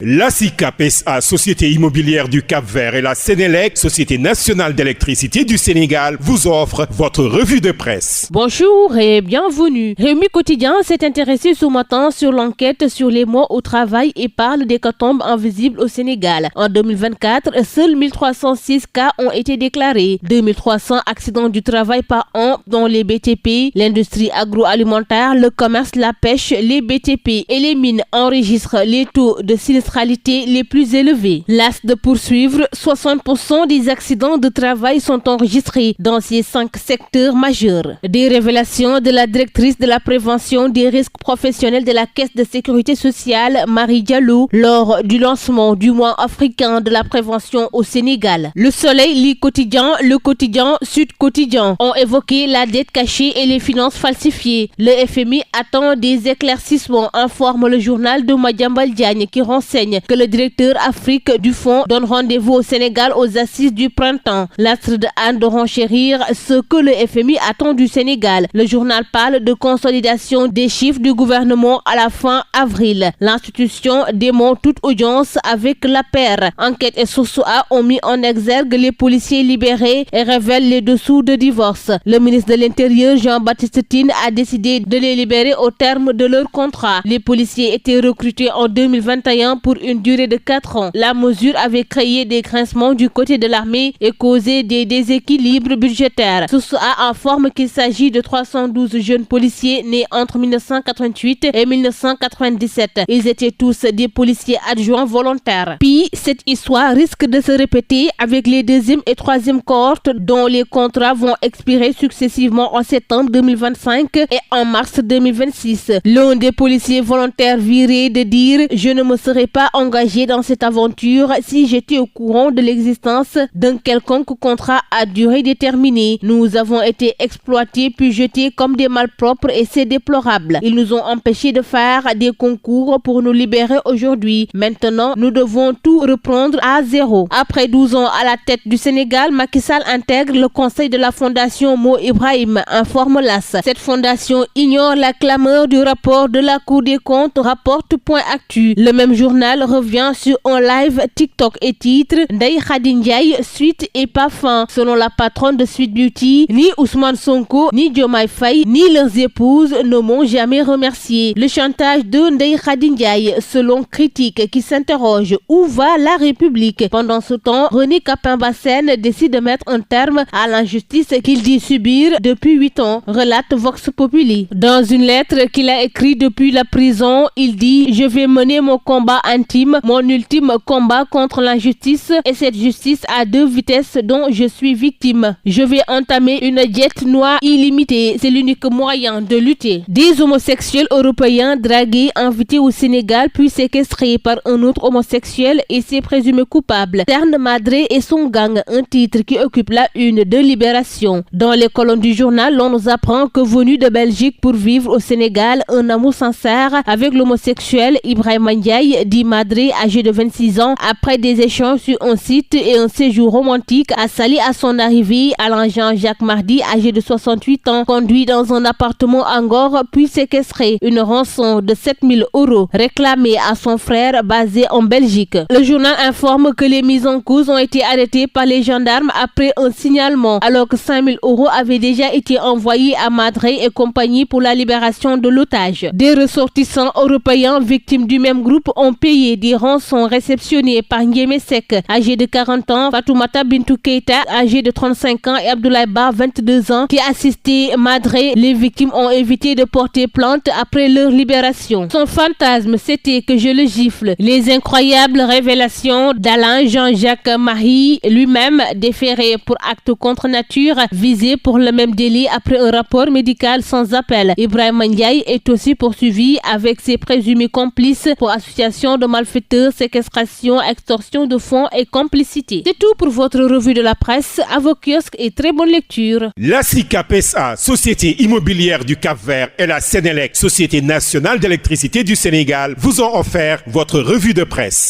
La SICAP SA, Société immobilière du Cap-Vert, et la Sénélec, Société nationale d'électricité du Sénégal, vous offrent votre revue de presse. Bonjour et bienvenue. Réumi Quotidien s'est intéressé ce matin sur l'enquête sur les morts au travail et parle d'hécatombes invisibles au Sénégal. En 2024, seuls 1306 cas ont été déclarés. 2300 accidents du travail par an dans les BTP, l'industrie agroalimentaire, le commerce, la pêche, les BTP et les mines enregistrent les taux de sinistralité les plus élevés. Las de poursuivre, 60% des accidents de travail sont enregistrés dans ces 5 secteurs majeurs. Des révélations de la directrice de la prévention des risques professionnels de la Caisse de sécurité sociale, Marie Diallo, lors du lancement du mois africain de la prévention au Sénégal. Le Soleil, Le Quotidien, Sud Quotidien ont évoqué la dette cachée et les finances falsifiées. Le FMI attend des éclaircissements, informe le journal de Madiambal Diagne qui renseigne que le directeur Afrique du fonds donne rendez-vous au Sénégal aux assises du printemps. L'astre de Anne de renchérir ce que le FMI attend du Sénégal. Le journal parle de consolidation des chiffres du gouvernement à la fin avril. L'institution dément toute audience avec la paire. Enquête et Source A ont mis en exergue les policiers libérés et révèlent les dessous de divorce. Le ministre de l'Intérieur, Jean-Baptiste Tine, a décidé de les libérer au terme de leur contrat. Les policiers étaient recrutés en 2021 pour une durée de 4 ans. La mesure avait créé des grincements du côté de l'armée et causé des déséquilibres budgétaires. Source A informe qu'il s'agit de 312 jeunes policiers nés entre 1988 et 1997. Ils étaient tous des policiers adjoints volontaires. Puis, cette histoire risque de se répéter avec les 2e et 3e cohortes dont les contrats vont expirer successivement en septembre 2025 et en mars 2026. L'un des policiers volontaires viré de dire « Je ne me serais pas engagé dans cette aventure si j'étais au courant de l'existence d'un quelconque contrat à durée déterminée. Nous avons été exploités puis jetés comme des malpropres et c'est déplorable. Ils nous ont empêchés de faire des concours pour nous libérer aujourd'hui. Maintenant, nous devons tout reprendre à zéro. » Après 12 ans à la tête du Sénégal, Macky Sall intègre le conseil de la fondation Mo Ibrahim, informe l'AS. Cette fondation ignore la clameur du rapport de la Cour des comptes, rapporte Point Actu. Le même journal revient sur un live TikTok et titre Ndeye Khady Ndiaye, suite et pas fin. Selon la patronne de Sweet Beauty, ni Ousmane Sonko, ni Diomaye Faye, ni leurs épouses ne m'ont jamais remercié. Le chantage de Ndeye Khady Ndiaye, selon Critique qui s'interroge, où va la République? Pendant ce temps, René Capain-Bassène décide de mettre un terme à l'injustice qu'il dit subir depuis 8 ans, relate Vox Populi. Dans une lettre qu'il a écrite depuis la prison, il dit « Je vais mener mon combat intime, mon ultime combat contre l'injustice et cette justice à 2 vitesses dont je suis victime. Je vais entamer une diète noire illimitée. C'est l'unique moyen de lutter. » Des homosexuels européens dragués, invités au Sénégal puis séquestrés par un autre homosexuel et s'est présumé coupable. Terne Madré et son gang, un titre qui occupe la une de Libération. Dans les colonnes du journal, l'on nous apprend que venu de Belgique pour vivre au Sénégal, un amour sincère avec l'homosexuel Ibrahima Ndiaye, dit Madré, âgé de 26 ans, après des échanges sur un site et un séjour romantique, a sali à son arrivée. Alain Jean-Jacques Mardy, âgé de 68 ans, conduit dans un appartement à Ngor puis séquestré. Une rançon de 7000 € réclamée à son frère basé en Belgique. Le journal informe que les mises en cause ont été arrêtées par les gendarmes après un signalement, alors que 5000 € avaient déjà été envoyés à Madré et compagnie pour la libération de l'otage. Des ressortissants européens victimes du même groupe ont payé des rançons réceptionnées par Ndiémé Sek, âgé de 40 ans, Fatoumata Bintou Keita, âgé de 35 ans et Abdoulaye Ba, 22 ans, qui assistaient Madré. Les victimes ont évité de porter plainte après leur libération. Son fantasme, c'était que je le gifle. Les incroyables révélations d'Alain Jean-Jacques Marie, lui-même déféré pour acte contre nature, visé pour le même délit après un rapport médical sans appel. Ibrahima Ndiaye est aussi poursuivi avec ses présumés complices pour association de malfaiteurs, séquestration, extorsion de fonds et complicité. C'est tout pour votre revue de la presse. À vos kiosques et très bonne lecture. La SICAP SA, Société immobilière du Cap-Vert, et la Sénélec, Société nationale d'électricité du Sénégal, vous ont offert votre revue de presse.